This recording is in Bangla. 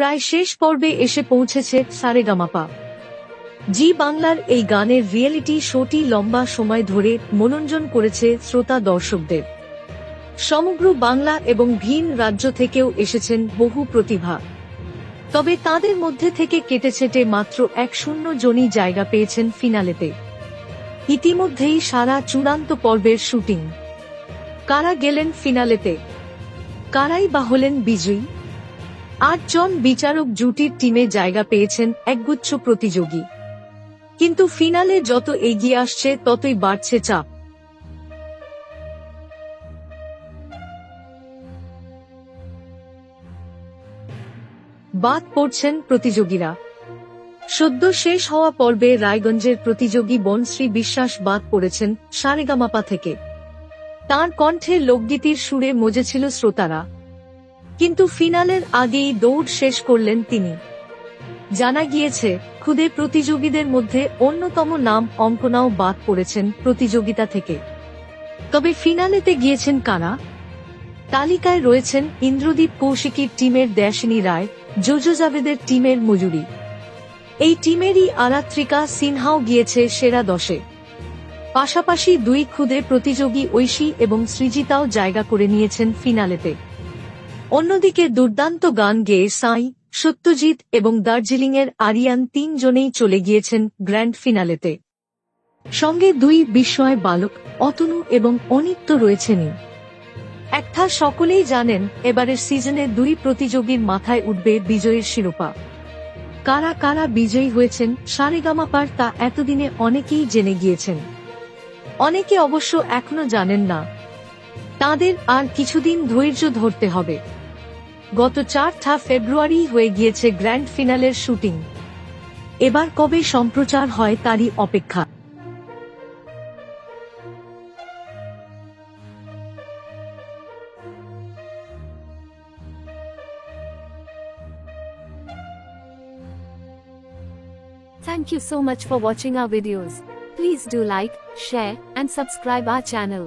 প্রায় শেষ পর্বে এসে পৌঁছেছে সারেগামাপা। জি বাংলার এই গানের রিয়েলিটি শোটি লম্বা সময় ধরে মনোরঞ্জন করেছে শ্রোতা দর্শকদের। সমগ্র বাংলা এবং ভিন রাজ্য থেকেও এসেছেন বহু প্রতিভা। তবে তাদের মধ্যে থেকে কেটেছেটে মাত্র 1-0 জনই জায়গা পেয়েছেন ফিনালেতে। ইতিমধ্যেই সারা চূড়ান্ত পর্বের শুটিং। কারা গেলেন ফিনালেতে, কারাই বা হলেন বিজয়ী? 8 জন বিচারক জুটির টিমে জায়গা পেয়েছেন একগুচ্ছ প্রতিযোগী। কিন্তু ফিনালে যত এগিয়ে আসছে ততই বাড়ছে চাপ। বাদ পড়ছেন প্রতিযোগীরা। সদ্য শেষ হওয়া পর্বে রায়গঞ্জের প্রতিযোগী বনশ্রী বিশ্বাস বাদ পড়েছেন সারেগামাপা থেকে। তাঁর কণ্ঠে লোকগীতির সুরে মজেছিল শ্রোতারা, কিন্তু ফিনালের আগেই দৌড় শেষ করলেন তিনি। জানা গিয়েছে, খুদে প্রতিযোগীদের মধ্যে অন্যতম নাম অঙ্কনাও বাদ পড়েছেন প্রতিযোগিতা থেকে। তবে ফিনালেতে গিয়েছেন কারা? তালিকায় রয়েছেন ইন্দ্রদীপ কৌশিকীর টিমের দেশিনী রায়, জোজো জাভেদের টিমের মজুরি। এই টিমেরই আরাত্রিকা সিনহাও গিয়েছে সেরা 10-এ। পাশাপাশি 2 খুদে প্রতিযোগী ঐশী এবং সৃজিতাও জায়গা করে নিয়েছেন ফিনালেতে। অন্যদিকে দুর্দান্ত গান গেয়ে সাই, সত্যজিৎ এবং দার্জিলিংয়ের আরিয়ান 3 জনেই চলে গিয়েছেন গ্র্যান্ড ফিনালেতে। সঙ্গে 2 বিস্ময় বালক অতনু এবং অনিত্য রয়েছেনই। একটা সকলেই জানেন, এবারের সিজনে 2 প্রতিযোগীর মাথায় উঠবে বিজয়ের শিরোপা। কারা কারা বিজয়ী হয়েছেন সারেগামাপার তা এতদিনে অনেকেই জেনে গিয়েছেন। অনেকে অবশ্য এখনো জানেন না। তাদের আর কিছুদিন ধৈর্য ধরতে হবে। গত 4 ফেব্রুয়ারি হয়ে গিয়েছে গ্র্যান্ড ফিনালের শুটিং। এবার কবে সম্প্রচার হয় তারই অপেক্ষা। Thank you so much for watching our videos. Please do like, share, and subscribe our channel.